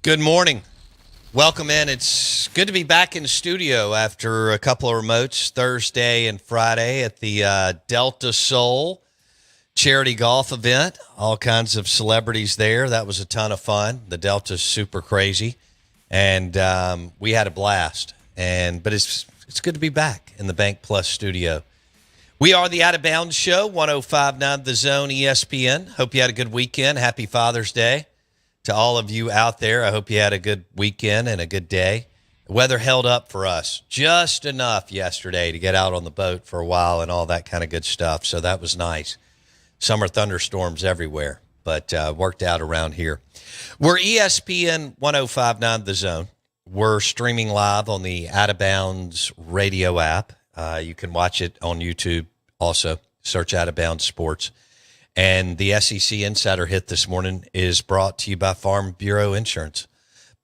Good morning. Welcome in. It's good to be back in the studio after a couple of remotes Thursday and Friday at the Delta Soul charity golf event. All kinds of celebrities there. That was a ton of fun. The Delta's super crazy, and we had a blast. But it's good to be back in the Bank Plus studio. We are the Out of Bounds Show, 105.9 The Zone ESPN. Hope you had a good weekend. Happy Father's Day to all of you out there. I hope you had a good weekend and a good day. The weather held up for us just enough yesterday to get out on the boat for a while and all that kind of good stuff. So that was nice. Summer thunderstorms everywhere, but worked out around here. We're ESPN 105.9 The Zone. We're streaming live on the Out of Bounds radio app. You can watch it on YouTube also. Search Out of Bounds Sports. And the SEC Insider Hit this morning is brought to you by Farm Bureau Insurance.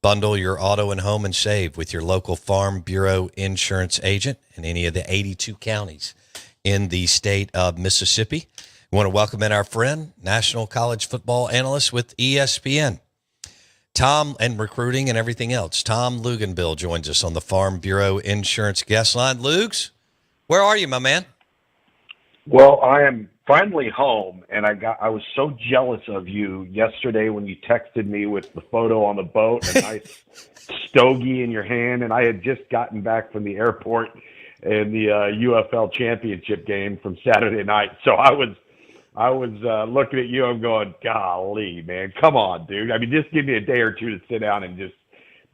Bundle your auto and home and save with your local Farm Bureau Insurance agent in any of the 82 counties in the state of Mississippi. We want to welcome in our friend, National College Football Analyst with ESPN, Tom, and recruiting and everything else. Tom Luginbill joins us on the Farm Bureau Insurance guest line. Lugs, where are you, my man? Well, I am finally home, and I was so jealous of you yesterday when you texted me with the photo on the boat and a nice stogie in your hand, and I had just gotten back from the airport in the UFL championship game from Saturday night. So I was looking at you and going, golly, man, come on, dude. I mean, just give me a day or two to sit down and just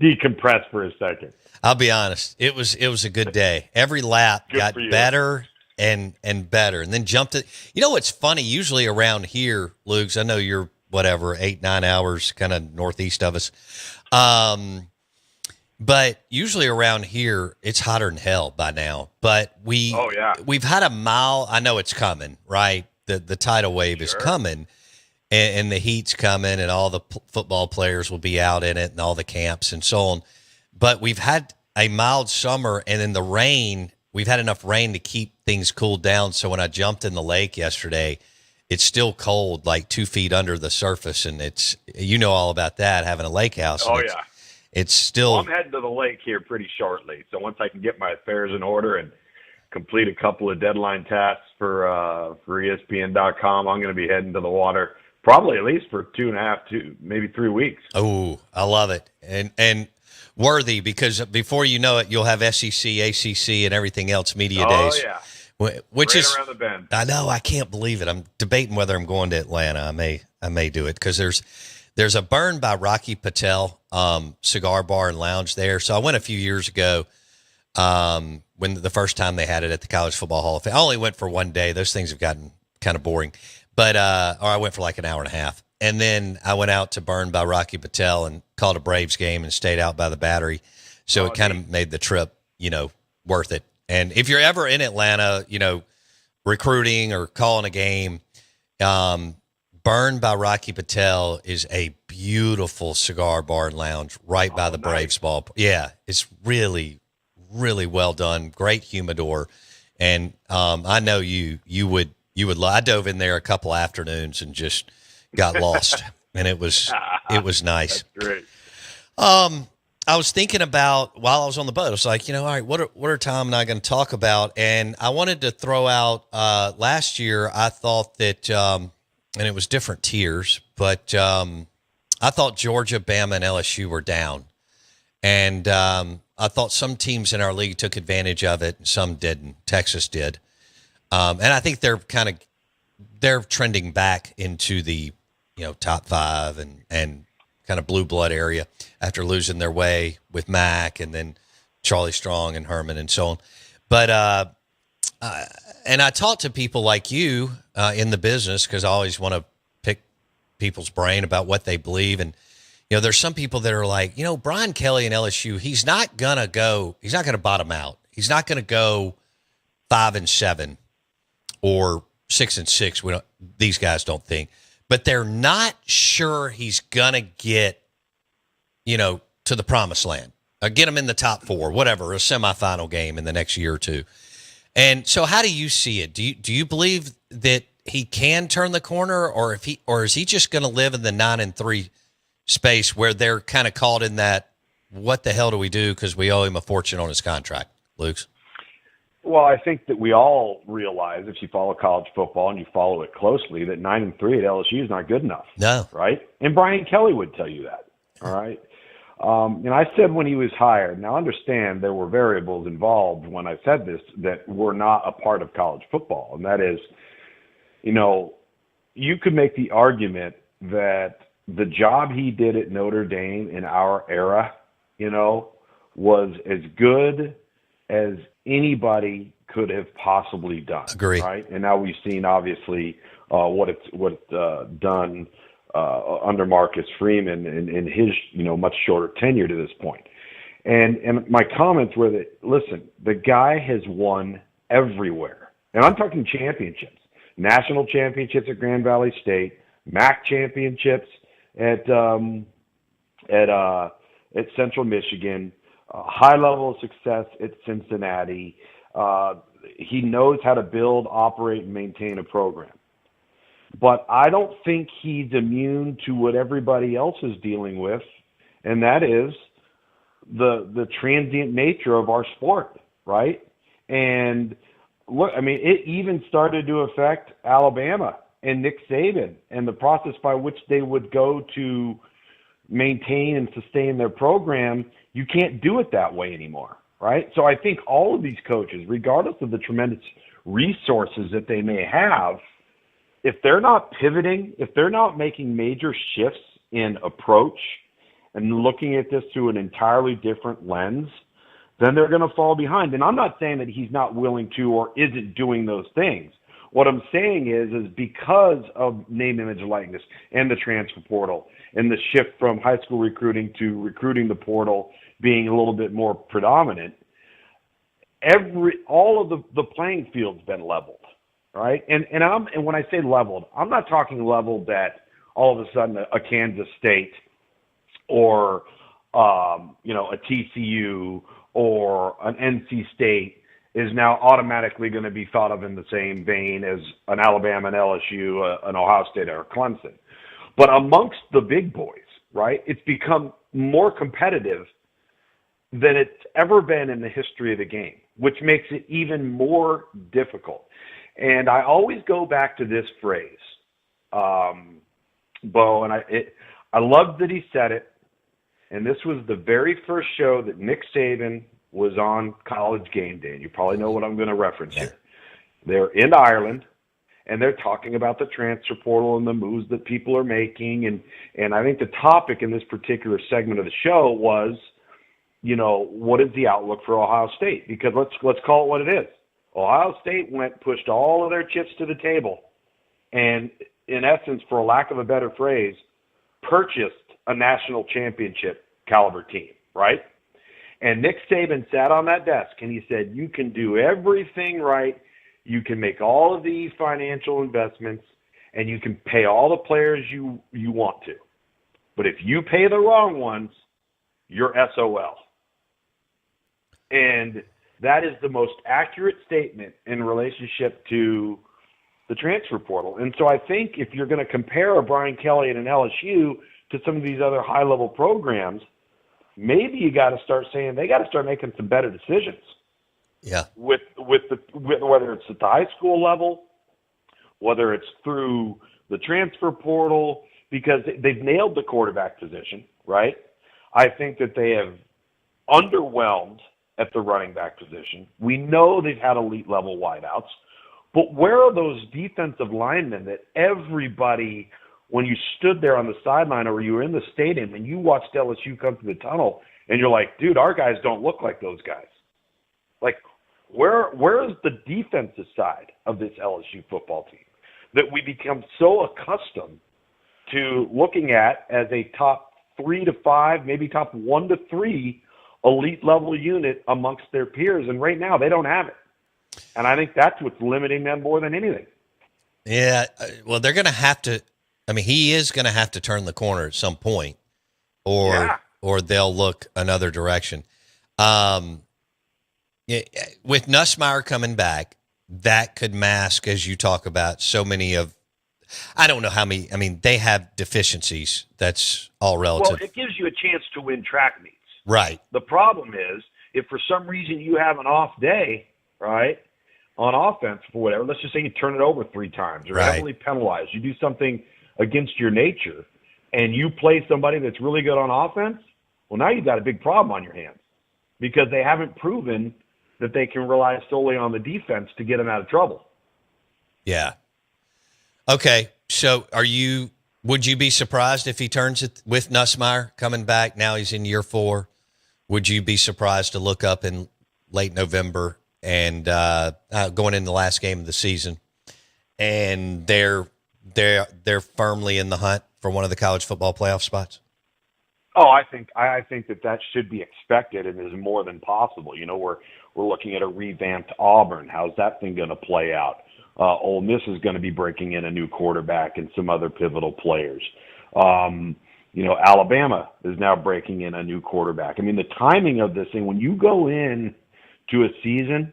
decompress for a second. I'll be honest. It was a good day. Every lap got better and better, and then jumped it. You know what's funny? Usually around here, Luke's, I know you're 8-9 hours kind of northeast of us, but usually around here it's hotter than hell by now. But we've had a mile. I know it's coming, right? The tidal wave is coming, and the heat's coming, and all the football players will be out in it, and all the camps and so on. But we've had a mild summer, and in the rain, we've had enough rain to keep things cooled down. So when I jumped in the lake yesterday, it's still cold, like 2 feet under the surface. And it's, all about that, having a lake house. Oh, yeah. It's still. Well, I'm heading to the lake here pretty shortly. So once I can get my affairs in order and complete a couple of deadline tasks for ESPN.com, I'm going to be heading to the water probably at least for 2.5 maybe 3 weeks. Oh, I love it. And worthy, because before you know it, you'll have SEC, ACC, and everything else media days. Oh, yeah. Which right is around the bend. I know. I can't believe it. I'm debating whether I'm going to Atlanta. I may do it because there's a Burn by Rocky Patel cigar bar and lounge there. So I went a few years ago when the first time they had it at the College Football Hall of Fame. I only went for one day. Those things have gotten kind of boring, but or I went for like an hour and a half. And then I went out to Burn by Rocky Patel and called a Braves game and stayed out by the Battery. So it kind of made the trip, worth it. And if you're ever in Atlanta, recruiting or calling a game, Burn by Rocky Patel is a beautiful cigar bar and lounge right by the Braves ball. Yeah, it's really, really well done. Great humidor. And I know you would. I dove in there a couple afternoons and just got lost, and it was nice. That's great. I was thinking about while I was on the boat. I was like, all right, what are Tom and I going to talk about? And I wanted to throw out last year. I thought that, and it was different tiers, but I thought Georgia, Bama, and LSU were down, and I thought some teams in our league took advantage of it, and some didn't. Texas did, and I think they're trending back into the top five and kind of blue blood area after losing their way with Mac and then Charlie Strong and Herman and so on. But and I talk to people like you in the business because I always want to pick people's brain about what they believe. And there's some people that are like, Brian Kelly and LSU, he's not gonna bottom out. He's not gonna go 5-7 or 6-6. These guys don't think. But they're not sure he's going to get, to the promised land. Get him in the top four, whatever, a semifinal game in the next year or two. And so how do you see it? Do you believe that he can turn the corner, or is he just going to live in the 9-3 space where they're kind of caught in that, what the hell do we do because we owe him a fortune on his contract, Luke? Well, I think that we all realize, if you follow college football and you follow it closely, that 9-3 at LSU is not good enough. No. Right? And Brian Kelly would tell you that. All right? And I said when he was hired, now understand there were variables involved when I said this that were not a part of college football. And that is, you could make the argument that the job he did at Notre Dame in our era, was as good as anybody could have possibly done. Agree. Right? And now we've seen, obviously, what it's done under Marcus Freeman in his, much shorter tenure to this point. And my comments were that, listen, the guy has won everywhere. And I'm talking championships, national championships at Grand Valley State, MAC championships at Central Michigan, high level of success at Cincinnati. He knows how to build, operate, and maintain a program. But I don't think he's immune to what everybody else is dealing with, and that is the transient nature of our sport, right? And look, it even started to affect Alabama and Nick Saban and the process by which they would go to maintain and sustain their program. You can't do it that way anymore, right? So I think all of these coaches, regardless of the tremendous resources that they may have, if they're not pivoting, if they're not making major shifts in approach and looking at this through an entirely different lens, then they're going to fall behind. And I'm not saying that he's not willing to or isn't doing those things. What I'm saying is because of name, image, likeness and the transfer portal and the shift from high school recruiting to recruiting the portal being a little bit more predominant, all of the playing field's been leveled. Right, and when I say leveled, I'm not talking leveled that all of a sudden a Kansas State or a TCU or an NC State is now automatically going to be thought of in the same vein as an Alabama, an LSU, an Ohio State, or Clemson. But amongst the big boys, right, it's become more competitive than it's ever been in the history of the game, which makes it even more difficult. And I always go back to this phrase, Bo, and I loved that he said it. And this was the very first show that Nick Saban was on College Game Day. And you probably know what I'm going to reference here. They're in Ireland, and they're talking about the transfer portal and the moves that people are making. And I think the topic in this particular segment of the show was, what is the outlook for Ohio State? Because let's call it what it is. Ohio State pushed all of their chips to the table and, in essence, for lack of a better phrase, purchased a national championship caliber team, right? And Nick Saban sat on that desk and he said, you can do everything right. You can make all of these financial investments and you can pay all the players you want to. But if you pay the wrong ones, you're SOL. And that is the most accurate statement in relationship to the transfer portal. And so I think if you're going to compare a Brian Kelly and an LSU to some of these other high-level programs, maybe you got to start saying they got to start making some better decisions. Yeah. With whether it's at the high school level, whether it's through the transfer portal, because they've nailed the quarterback position, right? I think that they have underwhelmed at the running back position. We know they've had elite level wideouts, but where are those defensive linemen that everybody, when you stood there on the sideline or you were in the stadium and you watched LSU come to the tunnel and you're like, dude, our guys don't look like those guys. Like, where is the defensive side of this LSU football team that we become so accustomed to looking at as a top 3 to 5, maybe top 1 to 3 elite level unit amongst their peers, and right now they don't have it. And I think that's what's limiting them more than anything. Yeah, well, they're going to have to. I mean, he is going to have to turn the corner at some point, or they'll look another direction. With Nussmeier coming back, that could mask, as you talk about, so many of I don't know how many. I mean, they have deficiencies. That's all relative. Well, it gives you a chance to win track meets. Right. The problem is, if for some reason you have an off day, right, on offense for whatever, let's just say you turn it over 3 times or Right. heavily penalized, you do something against your nature, and you play somebody that's really good on offense, well, now you've got a big problem on your hands because they haven't proven that they can rely solely on the defense to get them out of trouble. Yeah. Okay. So would you be surprised if he turns it with Nussmeier coming back? Now he's in year 4. Would you be surprised to look up in late November and going in the last game of the season and they're firmly in the hunt for one of the college football playoff spots? Oh, I think that should be expected and is more than possible. You know, we're looking at a revamped Auburn. How's that thing going to play out? Ole Miss is going to be breaking in a new quarterback and some other pivotal players. You know, Alabama is now breaking in a new quarterback. I mean, the timing of this thing, when you go in to a season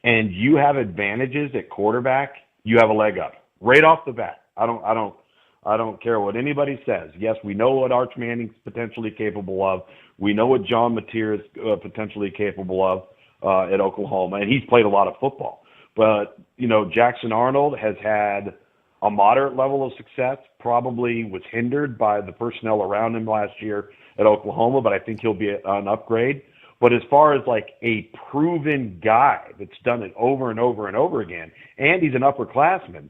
and you have advantages at quarterback, you have a leg up right off the bat. I don't care what anybody says. Yes, we know what Arch Manning's potentially capable of. We know what John Mateer is potentially capable of at Oklahoma, and he's played a lot of football. But, you know, Jackson Arnold has had a moderate level of success, probably was hindered by the personnel around him last year at Oklahoma, but I think he'll be an upgrade. But as far as like a proven guy that's done it over and over and over again, and he's an upperclassman,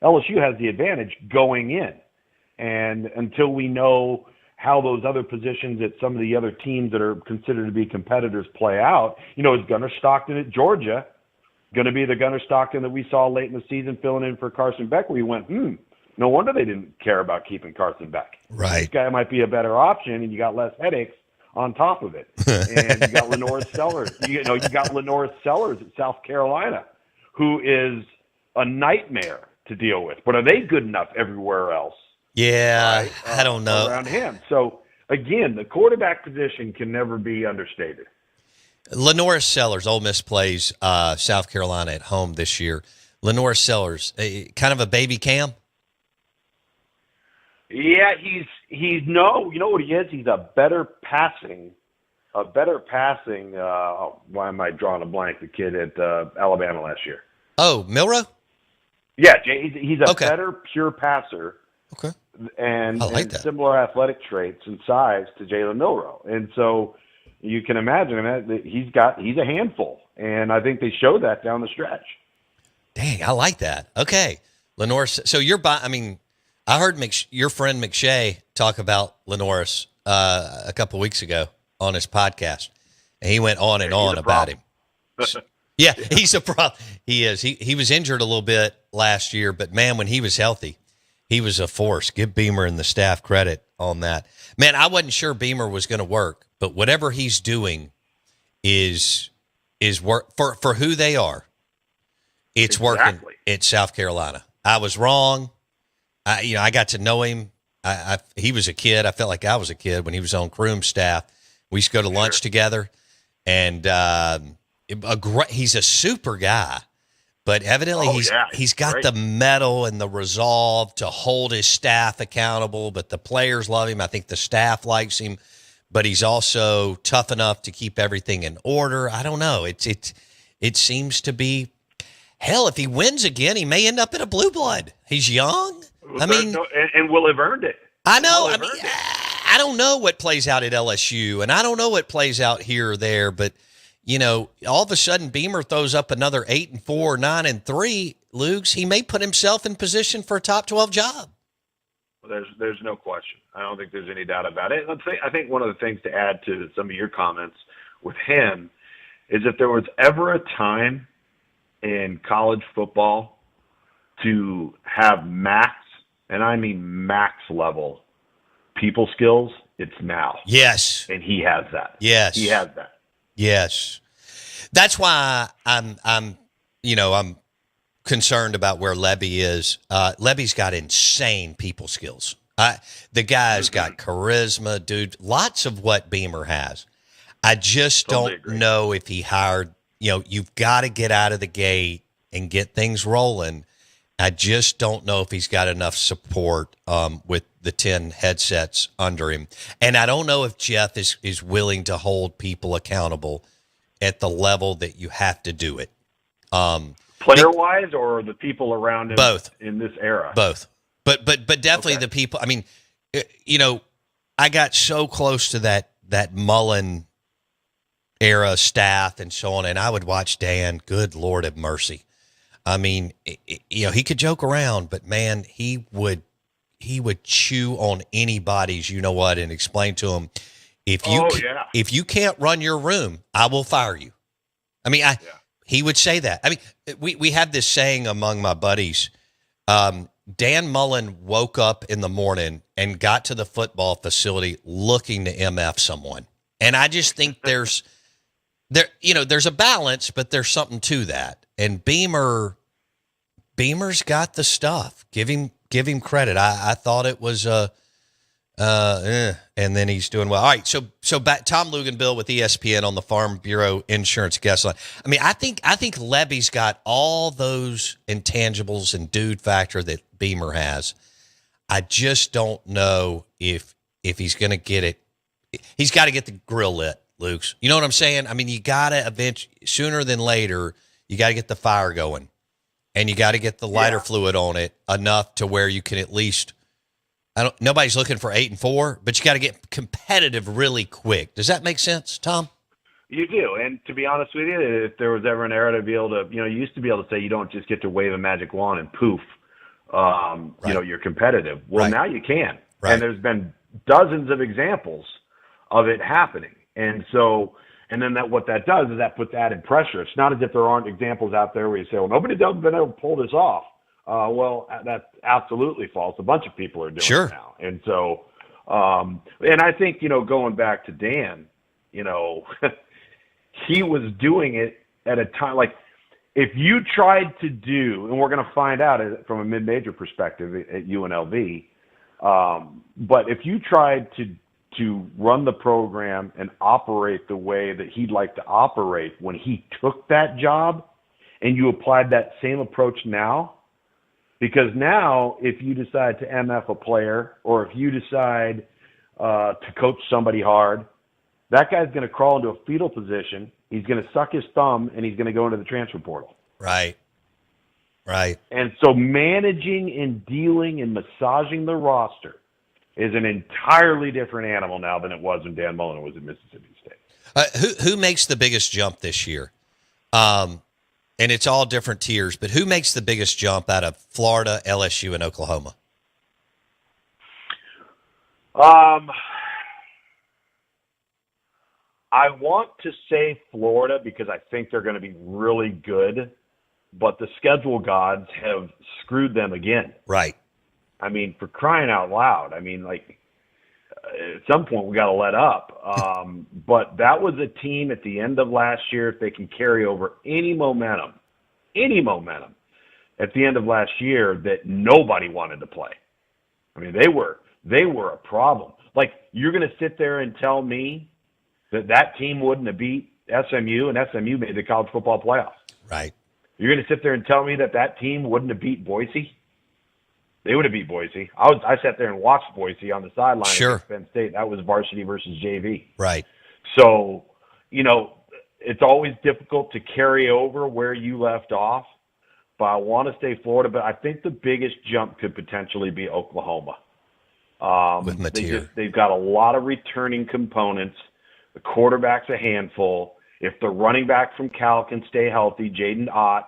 LSU has the advantage going in. And until we know how those other positions at some of the other teams that are considered to be competitors play out, you know, is Gunnar Stockton at Georgia going to be the Gunnar Stockton that we saw late in the season filling in for Carson Beck, where you went, no wonder they didn't care about keeping Carson Beck. Right. This guy might be a better option, and you got less headaches on top of it. And you got Lenoris Sellers. You got Lenoris Sellers at South Carolina, who is a nightmare to deal with. But are they good enough everywhere else? Yeah, right, I don't know. Around him. So, again, the quarterback position can never be understated. Lenoris Sellers, Ole Miss plays South Carolina at home this year. Lenoris Sellers, kind of a baby Cam? Yeah, you know what he is? He's a better passing. Why am I drawing a blank? The kid at Alabama last year. Oh, Milroe? Yeah, he's a Okay. better pure passer. Okay. And, I like and that. similar athletic traits and size to Jalen Milroe. And so you can imagine that he's a handful. And I think they showed that down the stretch. Dang, I like that. Okay. Lenoris. So I heard your friend McShay talk about Lenoris a couple weeks ago on his podcast. And he went on and on about him. Yeah, he's a problem. He is. He was injured a little bit last year, but man, when he was healthy, he was a force. Give Beamer and the staff credit on that. Man, I wasn't sure Beamer was going to work, but whatever he's doing is work for who they are. It's Exactly. working at South Carolina. I was wrong. I got to know him. He was a kid. I felt like I was a kid when he was on Kroom's staff. We used to go to lunch together, and he's a super guy. But evidently he's got great. the mettle and the resolve to hold his staff accountable. But the players love him. I think the staff likes him. But he's also tough enough to keep everything in order. I don't know. It seems to be. Hell, if he wins again, he may end up in a blue blood. He's young. And will have earned it. I know. I don't know what plays out at LSU, and I don't know what plays out here or there. But all of a sudden, Beamer throws up another 8-4, 9-3. Lugs, he may put himself in position for a top 12 job. Well, there's no question. I don't think there's any doubt about it. I think one of the things to add to some of your comments with him is if there was ever a time in college football to have max, and I mean max level people skills, it's now. Yes. And he has that. Yes. He has that. Yes. That's why I'm concerned about where Levy is. Levy's got insane people skills. The guy's got charisma, dude. Lots of what Beamer has. I just don't know if he hired. You've got to get out of the gate and get things rolling. I just don't know if he's got enough support with the 10 headsets under him. And I don't know if Jeff is willing to hold people accountable at the level that you have to do it. Player-wise, or the people around him both in this era? Both. But definitely the people. I mean, I got so close to that Mullen era staff and so on, and I would watch Dan. Good Lord have mercy. I mean, he could joke around, but man, he would chew on anybody's, and explain to them, if you can't run your room, I will fire you. I mean, he would say that. I mean, we have this saying among my buddies. Dan Mullen woke up in the morning and got to the football facility looking to MF someone. And I just think there's a balance, but there's something to that. And Beamer's got the stuff. Give him credit. I thought it was and then he's doing well. All right, so back Tom Luginbill with ESPN on the Farm Bureau Insurance guest line. I mean, I think Levy's got all those intangibles and dude factor that Beamer has. I just don't know if he's going to get it. He's got to get the grill lit, Luke's. You know what I'm saying? I mean, you got to eventually, sooner than later, you got to get the fire going, and you got to get the lighter fluid on it enough to where you can at least. Nobody's looking for 8-4, but you got to get competitive really quick. Does that make sense, Tom? You do. And to be honest with you, if there was ever an era to be able to, you used to be able to say you don't just get to wave a magic wand and poof, you're competitive. Well, now you can. Right. And there's been dozens of examples of it happening. And so, and then what that does is that puts added pressure. It's not as if there aren't examples out there where you say, well, nobody's ever been able to pull this off. Well, that's absolutely false. A bunch of people are doing it now. And so, and I think, going back to Dan, he was doing it at a time, like if you tried to do, and we're going to find out from a mid-major perspective at UNLV, but if you tried to run the program and operate the way that he'd like to operate when he took that job, and you applied that same approach now, because now, if you decide to MF a player, or if you decide to coach somebody hard, that guy's going to crawl into a fetal position. He's going to suck his thumb, and he's going to go into the transfer portal. Right. And so and dealing and massaging the roster is an entirely different animal now than it was when Dan Mullen was at Mississippi State. Who makes the biggest jump this year? And it's all different tiers, but who makes the biggest jump out of Florida, LSU, and Oklahoma? I want to say Florida because I think they're going to be really good, but the schedule gods have screwed them again. Right. I mean, for crying out loud. I mean, like, at some point we got to let up. But that was a team at the end of last year, if they can carry over any momentum at the end of last year, that nobody wanted to play. I mean, they were a problem. Like, you're going to sit there and tell me that team wouldn't have beat SMU, and SMU made the college football playoffs. Right. You're going to sit there and tell me that team wouldn't have beat Boise? They would have beat Boise. I sat there and watched Boise on the sideline against Penn State. That was varsity versus JV. Right. So, it's always difficult to carry over where you left off, but I want to stay Florida. But I think the biggest jump could potentially be Oklahoma. With Mateer. They've got a lot of returning components. The quarterback's a handful. If the running back from Cal can stay healthy, Jaden Ott,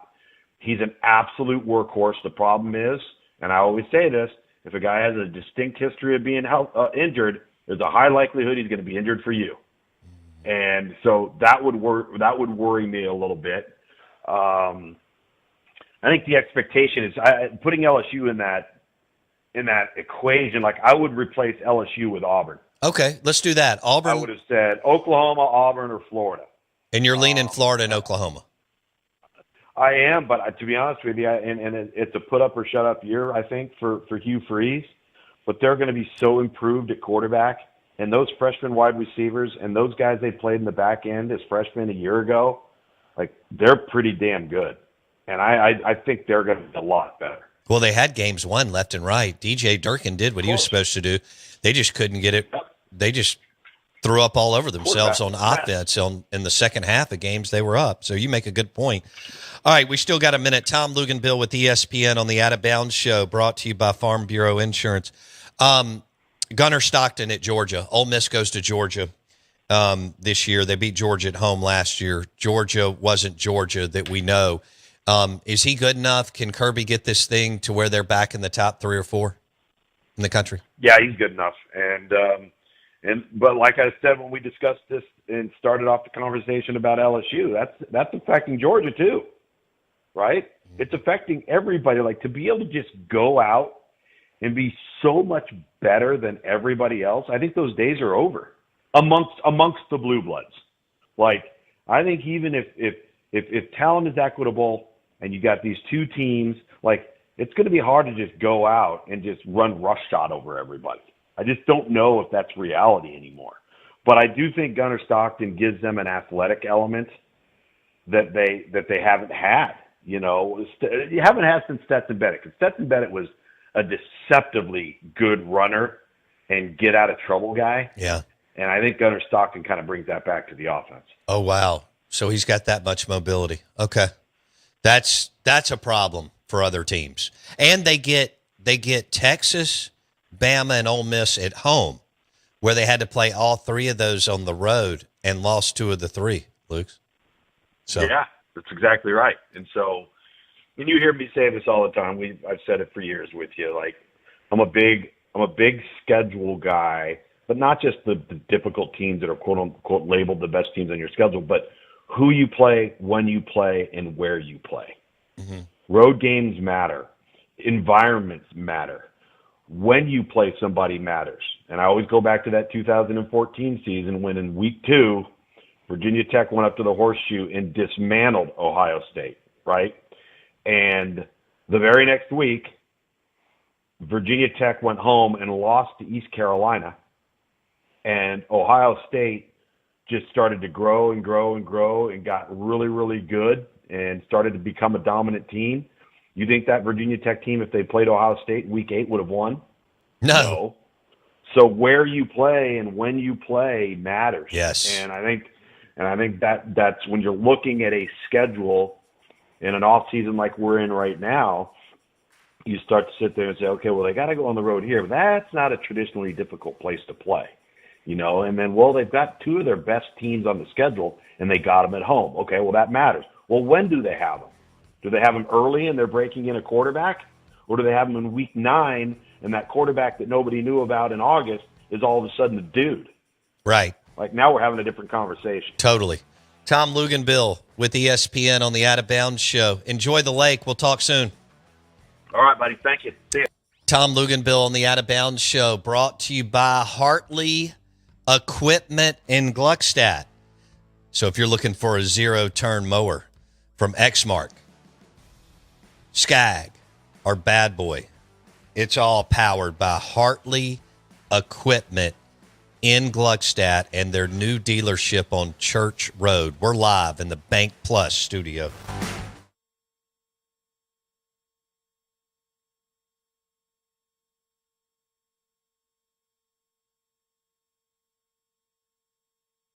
he's an absolute workhorse. The problem is, and I always say this, if a guy has a distinct history of being injured, there's a high likelihood he's going to be injured for you. And so that would worry me a little bit. I think the expectation is putting LSU in that equation. Like, I would replace LSU with Auburn. Okay, let's do that. Auburn. I would have said Oklahoma, Auburn, or Florida. And you're leaning Florida and Oklahoma. I am, but to be honest with you, and it's a put up or shut up year, I think, for Hugh Freeze. But they're going to be so improved at quarterback, and those freshman wide receivers and those guys they played in the back end as freshmen a year ago, like, they're pretty damn good. And I think they're going to be a lot better. Well, they had games won left and right. DJ Durkin did what he was supposed to do. They just couldn't get it. They just threw up all over themselves on offense in the second half of games they were up. So you make a good point. All right, we still got a minute. Tom Luginbill with ESPN on the Out of Bounds Show, brought to you by Farm Bureau Insurance. Gunnar Stockton at Georgia. Ole Miss goes to Georgia this year. They beat Georgia at home last year. Georgia wasn't Georgia that we know. Is he good enough? Can Kirby get this thing to where they're back in the top 3 or 4 in the country? Yeah, he's good enough. But like I said when we discussed this and started off the conversation about LSU, that's affecting Georgia too, right? It's affecting everybody. Like, to be able to just go out and be so much better than everybody else, I think those days are over amongst the blue bloods. Like, I think even if talent is equitable and you got these two teams, like, it's going to be hard to just go out and just run roughshod over everybody. I just don't know if that's reality anymore. But I do think Gunnar Stockton gives them an athletic element that they haven't had. You know, you haven't had since Stetson Bennett, because Stetson Bennett was a deceptively good runner and get out of trouble guy. Yeah. And I think Gunnar Stockton kind of brings that back to the offense. Oh, wow. So he's got that much mobility. Okay. That's a problem for other teams. And they get Texas, Bama, and Ole Miss at home, where they had to play all 3 of those on the road and lost 2 of the 3, Luke. So yeah, that's exactly right. And so, and you hear me say this all the time. I've said it for years with you. Like, I'm a big schedule guy, but not just the difficult teams that are quote unquote labeled the best teams on your schedule, but who you play, when you play, and where you play. Mm-hmm. Road games matter. Environments matter. When you play somebody matters. And I always go back to that 2014 season when in week 2, Virginia Tech went up to the Horseshoe and dismantled Ohio State, right? And the very next week, Virginia Tech went home and lost to East Carolina. And Ohio State just started to grow and grow and grow and got really, really good and started to become a dominant team. You think that Virginia Tech team, if they played Ohio State in week 8, would have won? No. So where you play and when you play matters. Yes. And I think that's when you're looking at a schedule in an off season like we're in right now, you start to sit there and say, okay, well, they got to go on the road here, but that's not a traditionally difficult place to play. You know, and then, well, they've got 2 of their best teams on the schedule, and they got them at home. Okay, well, that matters. Well, when do they have them? Do they have them early and they're breaking in a quarterback? Or do they have them in week 9 and that quarterback that nobody knew about in August is all of a sudden a dude? Right. Like, now we're having a different conversation. Totally. Tom Luginbill with ESPN on the Out of Bounds Show. Enjoy the lake. We'll talk soon. All right, buddy. Thank you. See ya. Tom Luginbill on the Out of Bounds Show, brought to you by Hartley Equipment in Gluckstadt. So if you're looking for a 0-turn mower from Exmark, Skag, or Bad Boy, it's all powered by Hartley Equipment in Gluckstadt and their new dealership on Church Road. We're live in the Bank Plus studio.